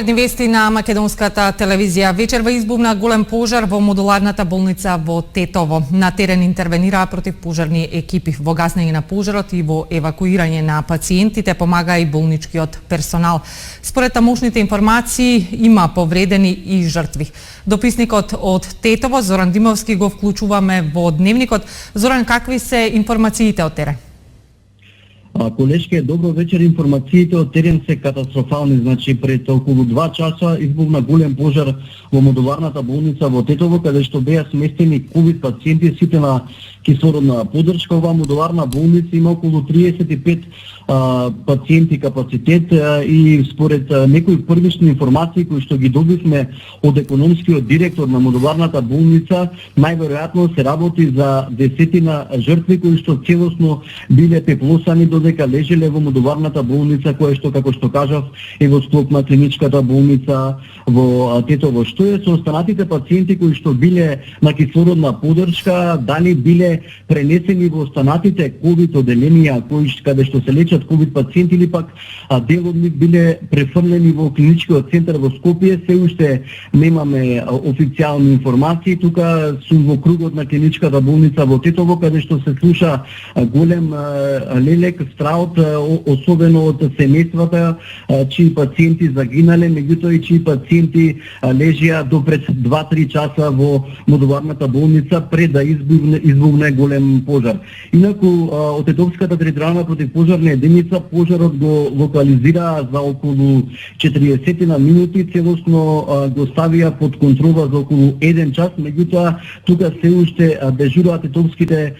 Верни вести на македонската телевизија. Вечерва избувна голем пожар во модуларната болница во Тетово. На терен интервенираа противпожарни екипи. Во гаснење на пожарот и во евакуирање на пациентите помага и болничкиот персонал. Според тамошните информации има повредени и жртви. Дописникот од Тетово Зоран Димовски го вклучуваме во дневникот. Зоран, какви се информациите од терен? Колешке, добро вечер. Информациите од терен се катастрофални. Значи, пред околу 2 часа избувна голем пожар во модуларната болница во Тетово, каде што беа сместени ковид пациенти, сите на кислородна поддршка. Оваа модуларна болница има околу 35 пациенти капацитет и според некои првични информации кои што ги добивме од економскиот директор на модуларната болница, најверојатно се работи за десетина жртви кои што целосно биле пеплосани додека лежеле во модуларната болница, која што, како што кажав, е во склоп на клиничката болница во Тетово. Што е со останатите пациенти кои што биле на кислородна поддршка, дали биле пренесени во останатите ковид оделенија каде што се лечат ковид пациенти или пак дел од нив биле префрлени во клиничкиот центар во Скопје, се уште немаме официјални информации. Тука сум во кругот на клиничката болница во Тетово, каде што се слуша голем лелек, страут, особено од семејствата чии пациенти загинале, меѓутоа и чии пациенти лежеа до пред 2-3 часа во модуларната болница пред да избувне голем пожар. Инаку од Тетовската територијална противпожарна единица пожарот го локализираа за околу 40 на минути, целосно го ставија под контрола за околу 1 час, меѓутоа тука се уште дежуруваат тетовските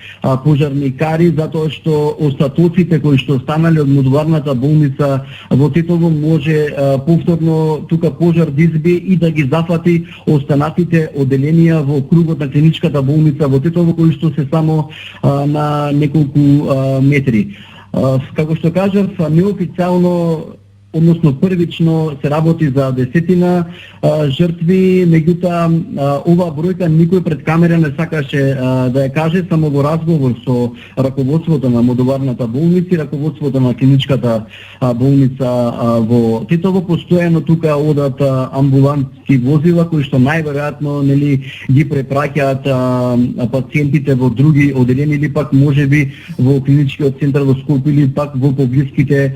пожарникари, затоа што остатоците кои што останале од модуларната болница во Тетово може повторно тука пожар да избие и да ги зафати останатите оделенија во кругот на клиничката болница во Тетово, кои што се само на неколку метри. Како што кажав, неофицијално, односно првично се работи за десетина жртви, меѓутоа оваа бројка никој пред камера не сакаше да ја каже, само во разговор со раководството на модуларната болница и раководството на клиничката болница во Тетово. Постојано тука одат амбулантски возила кои што најверојатно ги препраќаат пациентите во други оделени или пак можеби во клиничкиот центар во Скопје или пак во поблиските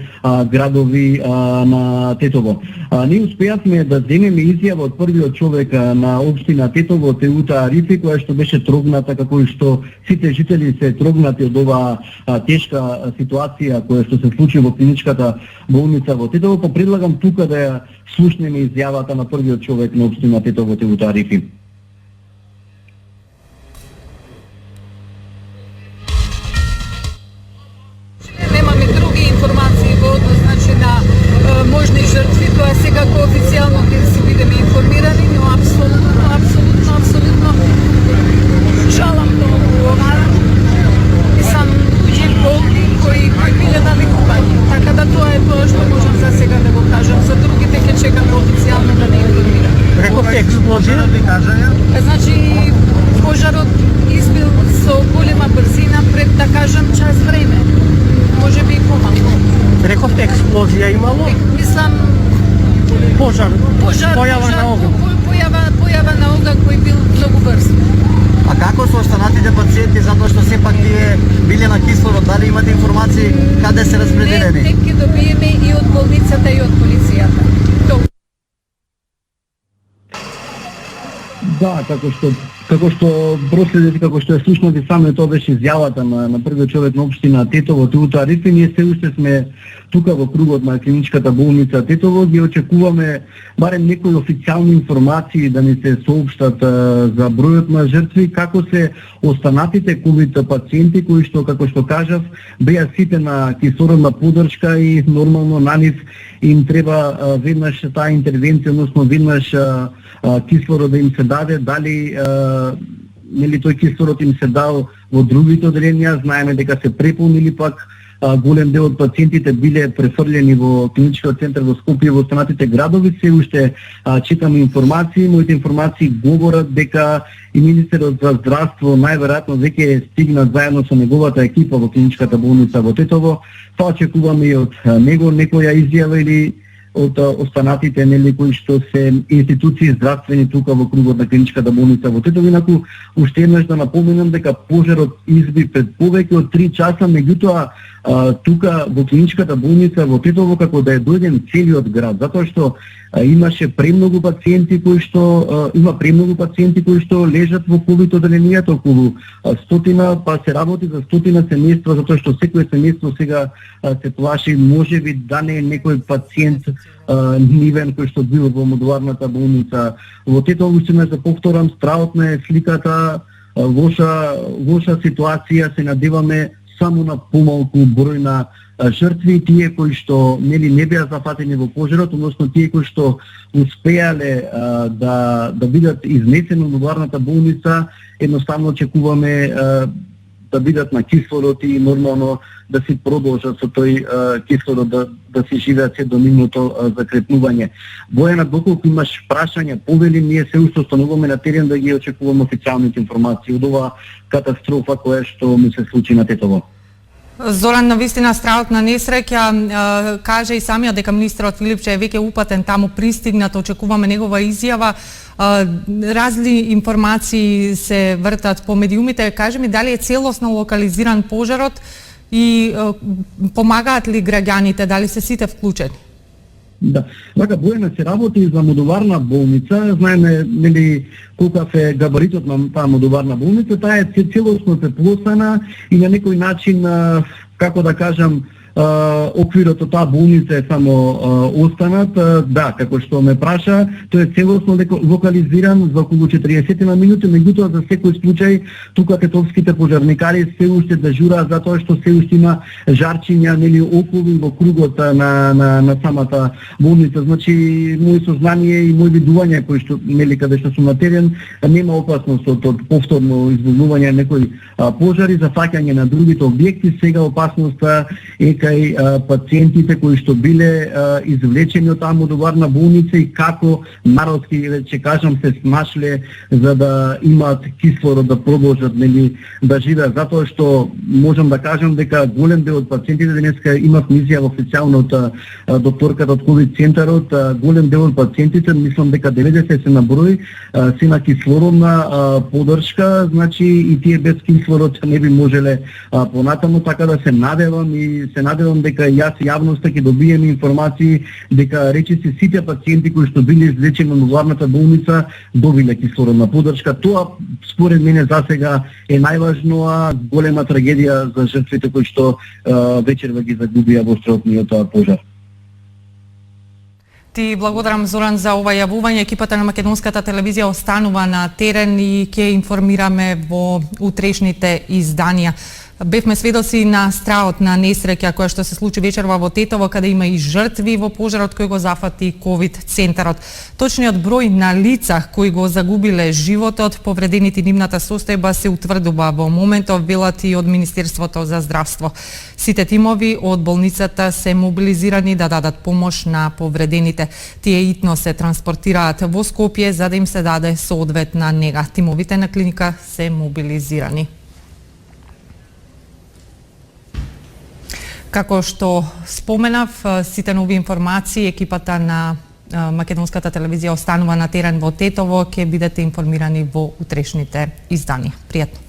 градови на Тетово. Ние успеавме да земеме изјава од првиот човек на општина Тетово, Теута Арифи, која што беше трогната, како и што сите жители се трогнати од оваа тешка ситуација која што се случи во клиничката болница во Тетово. Предлагам тука да ја слушнеме изјавата на првиот човек на општина Тетово, Теута Арифи. Немаме други информации во однос на можни жртви, тоа секако официјално ќе си бидеме информирани, но абсолютно жалам многу ова и сам луѓе болни кои биле на лекување. Така да тоа е тоа што можам за сега да го кажам. За другите ќе чекаме официјално да не информираме. Рековте експлозија? Значи, пожарот избил со голема брзина пред, да кажам, час време. Може би и помалку. Рековте експлозија имало? Мислам Пожар, појава на оган. Појава на оган кој бил многу брз. А како со останатите пациенти, затоа што сепак тие биле на кислород, дали имате информации каде се распределени? Не, ќе добиеме и од болницата и од полицијата. Да, како што проследите, како што е слушнати саме, тоа беше изјавата на првиот човек на општина Тетово, Теута Арифи. Ние се уште сме тука во кругот на клиничката болница Тетово. Ги очекуваме барем некои официјални информации да ни се соопштат за бројот на жртви, како се останатите ковид пациенти кои што, како што кажав, беа сите на кислородна поддршка и нормално на нив им треба веднаш таа интервенција, односно веднаш кислород да им се даде, дали тој кислород им се дал во другите оделенија, знаеме дека се преполнили, пак голем дел од пациентите биле префрлени во клиничкиот центар во Скопје, во останатите градови. Се уште читаме информации, моите информации говорат дека и министерот за здравство најверојатно веќе стигна заедно со неговата екипа во клиничката болница во Тетово. Тоа очекуваме и од него некоја изјава или од останатите нели кои што се институции здравствени тука во кругот на клиничката болница во Тетово. Инаку уште еднаш да напоменам дека пожарот изби пред повеќе од 3 часа, меѓутоа тука во клиничката болница во Тетово како да е дојден целиот град, затоа што имаше премногу пациенти кои што лежат во ковид одделенијата, околу 100, па се работи за 100 семејства, затоа што секое семејство сега се плаши можеби да не е некој пациент нивен кој што бил во модуларната болница во Тетово. Уште ме повторам, страотна е сликата, лоша ситуација, се надеваме само на помалку број на жртви, тие кои што нели не беа зафатени во пожарот, односно тие кои што успеале да бидат изнесени во модуларната болница, едноставно очекуваме да бидат на кислород и нормално да си продолжат со тој кислород да си живеат се до нивното закрепнување. Бојана, доколку имаш прашања, повели, ние се уште остануваме на терен да ги очекуваме официјалните информации од оваа катастрофа која што ми се случи на Тетово. Зоран, навистина страотна несреќа, каже и самиот дека министерот Филипче е веќе упатен таму, пристигнат, очекуваме негова изјава. Разни информации се вртат по медиумите. Кажи ми, дали е целосно локализиран пожарот и помагаат ли граѓаните, дали се сите вклучени? Да, вака Бојана, се работи за модуларна болница, знаеме нели колкав е габаритот на таа модуларна болница, таа е целосно преплосана и на некој начин, како да кажам, оквирот од таа болница е само останат. Да, како што ме праша, тој е целосно локализиран за околу 40 минути, меѓутоа за секој случај тука тетовските пожарникари се уште дежураат затоа што се уште има жарчиња нели околу во кругот на самата болница. Значи мој сознание и мој видување кои што нели каде што сум на терен, нема опасност од повторно избунување на некои пожари, зафаќање на другите објекти. Сега опасноста е кај пациентите кои што биле извлечени од таа модуларна болница и како народски ќе кажам се снашле за да имаат кислород да продолжат нели да живеат, затоа што можам да кажам дека голем дел од пациентите денеска имав изјава официјално од докторката од ковид центарот, голем дел од пациентите, мислам дека 90 се на број, се на кислородна поддршка, значи и тие без кислород не би можеле понатаму, така да се надевам дека јас јавноста ќе добиеме информации дека речиси сите пациенти кои што биле излечени во модуларната болница добиле кислородна поддршка. Тоа според мене засега е најважно, а голема трагедија за жртвите кои што вечерва ги загубија во страотниот пожар. Ти благодарам, Зоран, за ова јавување. Екипата на Македонската телевизија останува на терен и ќе информираме во утрешните изданија. Бевме сведоци на страот на несреќа која што се случи вечерва во Тетово, каде има и жртви во пожарот кој го зафати ковид центарот. Точниот број на лица кои го загубиле животот, повредените нивната состојба се утврдува во моментов, велат и од Министерството за здравство. Сите тимови од болницата се мобилизирани да дадат помош на повредените. Тие итно се транспортираат во Скопје за да им се даде соодветна нега. Тимовите на клиника се мобилизирани. Како што споменав, сите нови информации, екипата на Македонската телевизија останува на терен во Тетово, ќе бидете информирани во утрешните изданија. Пријатно.